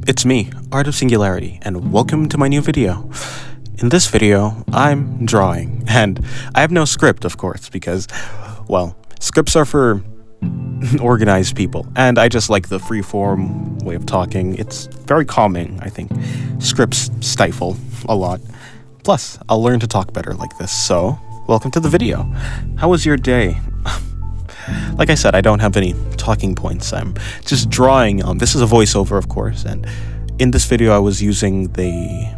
it's me, Art of Singularity, and welcome to my new video. In this video, I'm drawing, and I have no script, of course, because, well, scripts are for organized people, and I just like the free-form way of talking. It's very calming, I think. Scripts stifle a lot. Plus, I'll learn to talk better like this, so welcome to the video. How was your day? Like I said, I don't have any talking points. I'm just drawing. This is a voiceover, of course, and in this video I was using the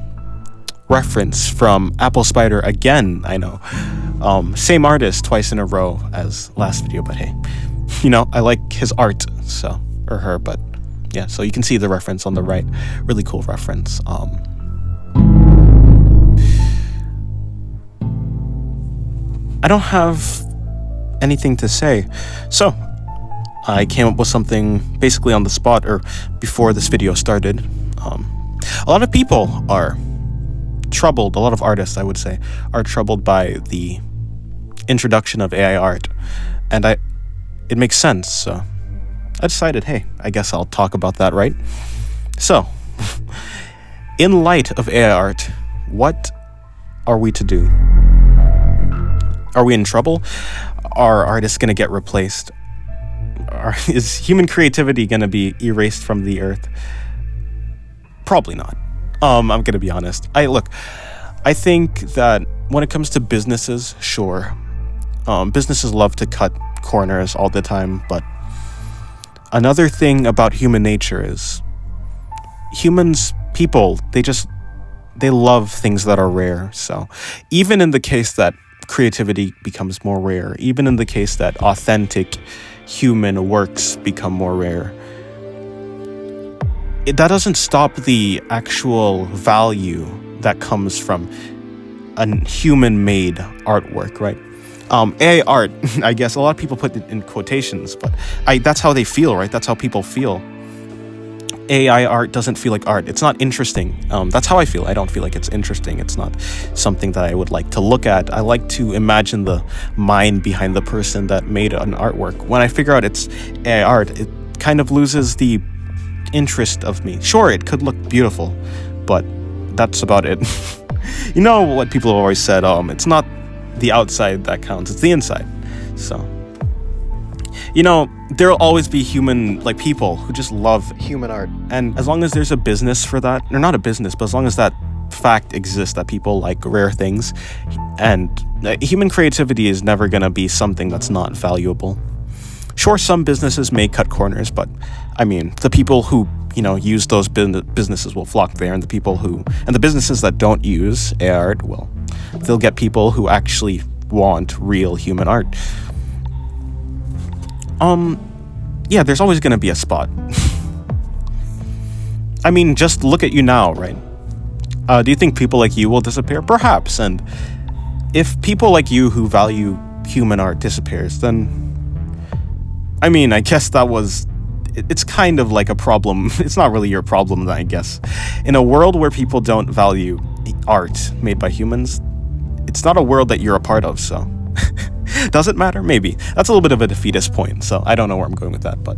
reference from Apple Spider again, I know. Same artist twice in a row as last video, but hey, you know, I like his art, so, or her, but yeah, so you can see the reference on the right. Really cool reference. I don't have anything to say, so I came up with something basically on the spot, or before this video started. A lot of people are troubled, a lot of artists, I would say, are troubled by the introduction of AI art, and it makes sense, so I decided, hey, I guess I'll talk about that, right? So, in light of AI art, what are we to do? Are we in trouble? Are artists going to get replaced? Is human creativity going to be erased from the earth? Probably not. I'm going to be honest. I think that when it comes to businesses, sure. Businesses love to cut corners all the time, but another thing about human nature is people, they love things that are rare. So even in the case that creativity becomes more rare, even in the case that authentic human works become more rare, that doesn't stop the actual value that comes from a human-made artwork, right? AI art, I guess a lot of people put it in quotations, but that's how they feel, right? That's how people feel. AI art doesn't feel like art. It's not interesting. That's how I feel. I don't feel like it's interesting. It's not something that I would like to look at. I like to imagine the mind behind the person that made an artwork. When I figure out it's AI art, it kind of loses the interest of me. Sure, it could look beautiful, but that's about it. You know what people have always said, it's not the outside that counts, it's the inside. So, you know, there'll always be people who just love human art. And as long as there's a business for that, or not a business, but as long as that fact exists that people like rare things, and human creativity is never going to be something that's not valuable. Sure, some businesses may cut corners, but I mean, the people who, you know, use those businesses will flock there, and the businesses that don't use AI art, well, they'll get people who actually want real human art. Yeah, there's always going to be a spot. I mean, just look at you now, right? Do you think people like you will disappear? Perhaps. And if people like you who value human art disappears, then, I mean, I guess it's kind of like a problem. It's not really your problem, I guess. In a world where people don't value art made by humans, it's not a world that you're a part of, so. Does it matter? Maybe. That's a little bit of a defeatist point, so I don't know where I'm going with that, but...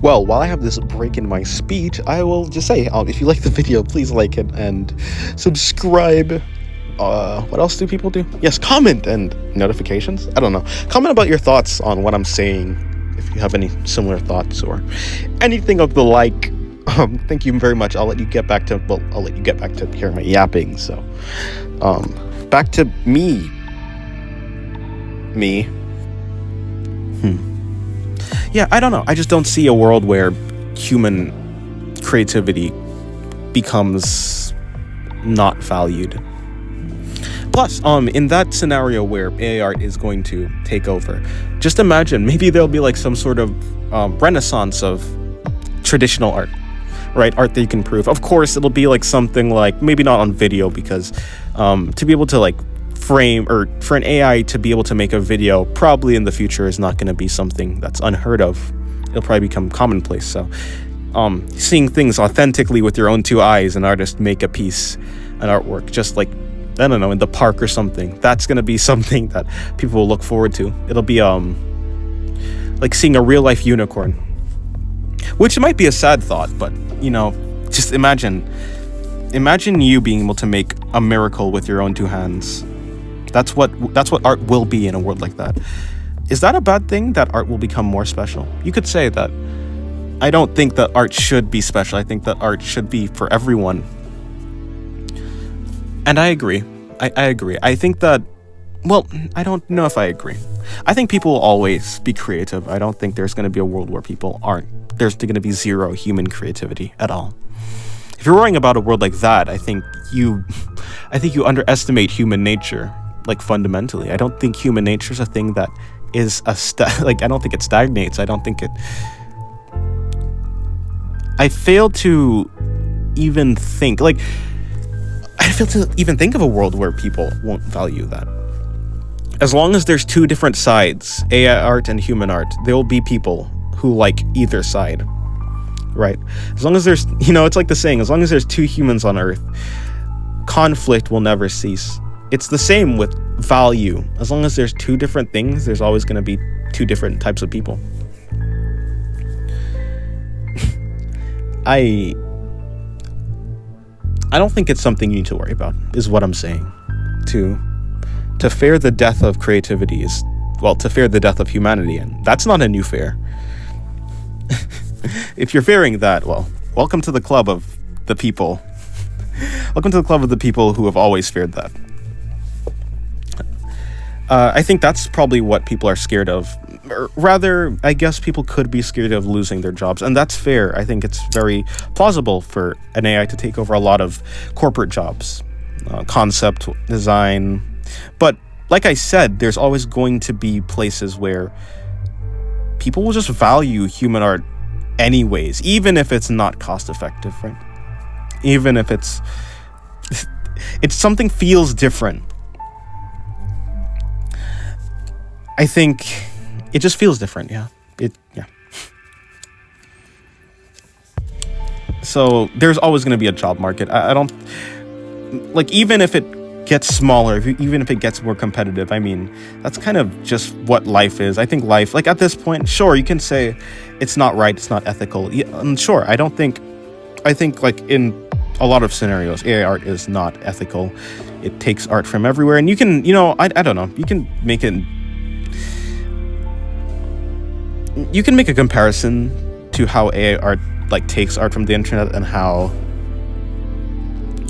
Well, while I have this break in my speech, I will just say, if you like the video, please like it and subscribe. What else do people do? Yes, comment and notifications. I don't know. Comment about your thoughts on what I'm saying, if you have any similar thoughts or anything of the like. Thank you very much. I'll let you get back to hearing my yapping, so... back to me. Yeah, I don't know. I just don't see a world where human creativity becomes not valued. Plus, in that scenario where AI art is going to take over, just imagine, maybe there'll be like some sort of renaissance of traditional art, right? Art that you can prove. Of course, it'll be like something like, maybe not on video, because to be able to like frame, or for an AI to be able to make a video probably in the future is not going to be something that's unheard of. It'll probably become commonplace. So seeing things authentically with your own two eyes, an artist make a piece, an artwork, just like, I don't know, in the park or something, that's going to be something that people will look forward to. It'll be like seeing a real life unicorn, which might be a sad thought, but you know, Just imagine you being able to make a miracle with your own two hands. That's what art will be in a world like that. Is that a bad thing, that art will become more special? You could say that. I don't think that art should be special. I think that art should be for everyone. And I agree. I agree. I think that, well, I don't know if I agree. I think people will always be creative. I don't think there's going to be a world where people aren't. There's going to be zero human creativity at all. If you're worrying about a world like that, I think you underestimate human nature, like fundamentally. I don't think human nature is a thing that is I don't think it stagnates. I fail to even think of a world where people won't value that. As long as there's two different sides, AI art and human art, there will be people who like either side, right? As long as there's, it's like the saying, as long as there's two humans on Earth, conflict will never cease. It's the same with value. As long as there's two different things, there's always going to be two different types of people. I don't think it's something you need to worry about, is what I'm saying. To fear the death of creativity is, to fear the death of humanity, and that's not a new fear. If you're fearing that, welcome to the club of the people. Welcome to the club of the people who have always feared that. I think that's probably what people are scared of. Or rather, I guess people could be scared of losing their jobs, and that's fair. I think it's very plausible for an AI to take over a lot of corporate jobs, concept design. But like I said, there's always going to be places where people will just value human art anyways, even if it's not cost effective, right? Even if it's something feels different. I think it just feels different, yeah. So there's always going to be a job market. I don't, even if it gets smaller, even if it gets more competitive, I mean, that's kind of just what life is. I think life, at this point, sure, you can say it's not right, it's not ethical. Yeah, sure, I think in a lot of scenarios, AI art is not ethical. It takes art from everywhere, and you can, I don't know, you can make a comparison to how AI art takes art from the internet and how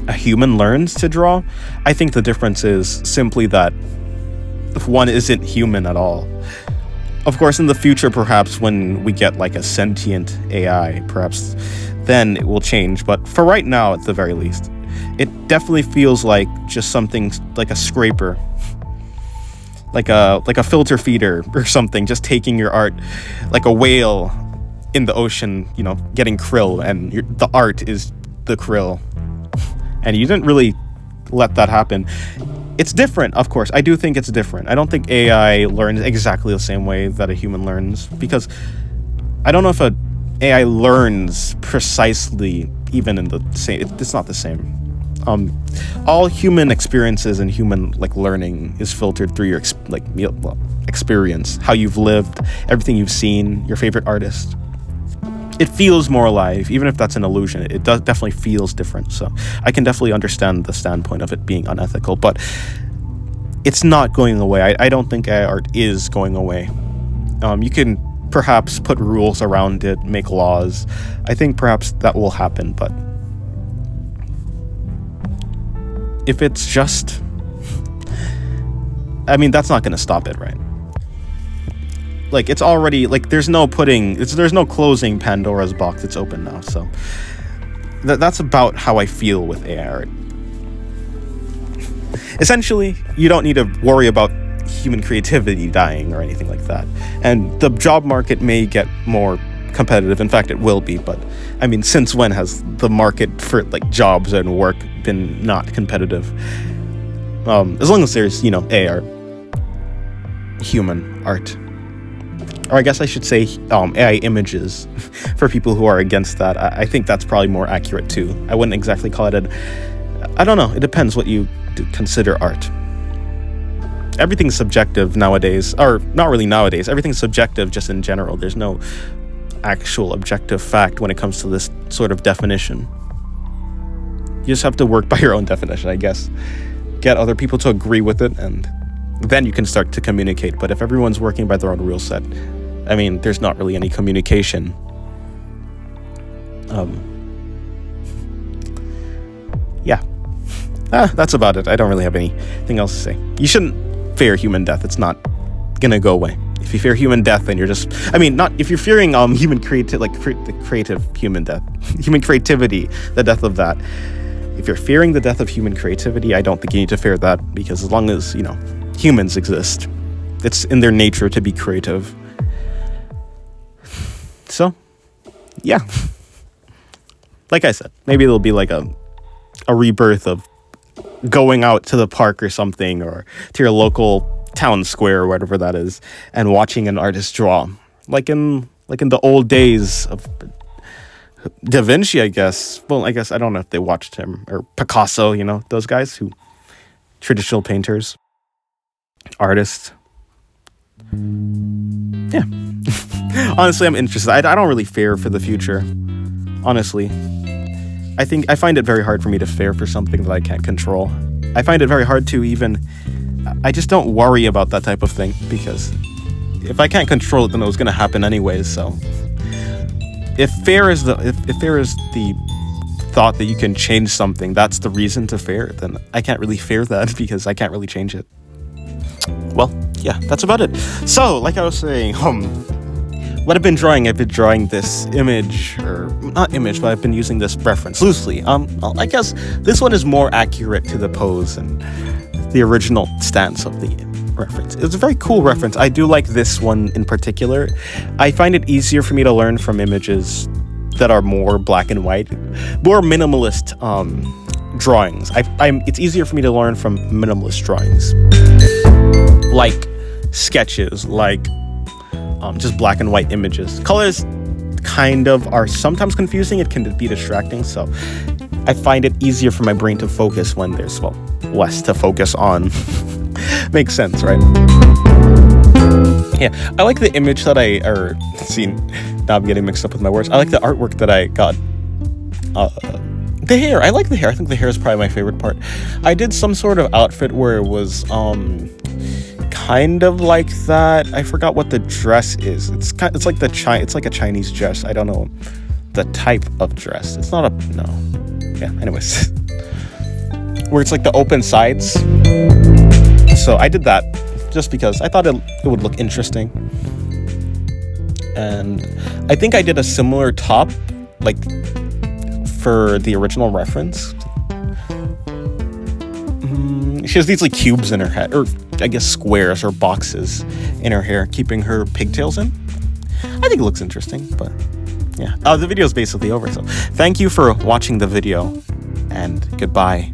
a human learns to draw. I think the difference is simply that one isn't human at all. Of course, in the future, perhaps when we get a sentient AI, perhaps then it will change. But for right now, at the very least, it definitely feels like just something like a scraper. Like a filter feeder or something, just taking your art like a whale in the ocean, getting krill, and the art is the krill. And you didn't really let that happen. It's different, of course. I do think it's different. I don't think AI learns exactly the same way that a human learns, because I don't know if a AI learns precisely even in the same. It's not the same. All human experiences and human learning is filtered through your experience, how you've lived, everything you've seen, your favorite artist. It feels more alive, even if that's an illusion. It definitely feels different. So I can definitely understand the standpoint of it being unethical, but it's not going away. I don't think AI art is going away. You can perhaps put rules around it, make laws. I think perhaps that will happen, but if it's just, that's not going to stop it, right? It's already, there's no closing Pandora's box. It's open now. So that's about how I feel with AI art. Essentially, you don't need to worry about human creativity dying or anything like that. And the job market may get more competitive. In fact, it will be. But since when has the market for jobs and work been not competitive? As long as there's AI art, human art, or I guess I should say AI images for people who are against that. I think that's probably more accurate too. I wouldn't exactly call it I don't know. It depends what you consider art. Everything's subjective nowadays, or not really nowadays. Everything's subjective just in general. There's no actual objective fact when it comes to this sort of definition. You just have to work by your own definition, I guess. Get other people to agree with it, and then you can start to communicate. But if everyone's working by their own rule set, I mean, there's not really any communication. Yeah. That's about it. I don't really have anything else to say. You shouldn't fear human death. It's not gonna go away. If you fear human death, then you're just, I mean, not if you're fearing human the creative human death, human creativity, the death of that. If you're fearing the death of human creativity, I don't think you need to fear that, because as long as, humans exist, it's in their nature to be creative. So, yeah. Like I said, maybe it'll be like a rebirth of going out to the park or something, or to your local town square or whatever that is, and watching an artist draw, like in the old days of Da Vinci, I guess. Well, I guess I don't know if they watched him, or Picasso, those guys who traditional painters, artists. Yeah. Honestly, I'm interested. I don't really fear for the future. Honestly, I find it very hard for me to fear for something that I can't control. I find it very hard to even. I just don't worry about that type of thing, because if I can't control it, then it was going to happen anyways. So if fear is the thought that you can change something, that's the reason to fear, then I can't really fear that, because I can't really change it. Well, yeah, that's about it. So, like I was saying, what I've been drawing this image, or not image, but I've been using this reference loosely. I guess this one is more accurate to the pose and the original stance of the reference. It's a very cool reference. I do like this one in particular. I find it easier for me to learn from images that are more black and white, more minimalist drawings. It's easier for me to learn from minimalist drawings, like sketches, like just black and white images. Colors kind of are sometimes confusing. It can be distracting, so I find it easier for my brain to focus when there's, less to focus on. Makes sense, right? Yeah, I like the image that now I'm getting mixed up with my words. I like the artwork that I got. The hair, I like the hair. I think the hair is probably my favorite part. I did some sort of outfit where it was, kind of like that. I forgot what the dress is. It's like a Chinese dress. I don't know the type of dress. It's not no. Yeah, anyways. Where it's like the open sides. So I did that just because I thought it would look interesting. And I think I did a similar top, like, for the original reference. She has these, like, cubes in her head, or I guess squares or boxes in her hair, keeping her pigtails in. I think it looks interesting, but yeah. The video is basically over, so thank you for watching the video, and goodbye.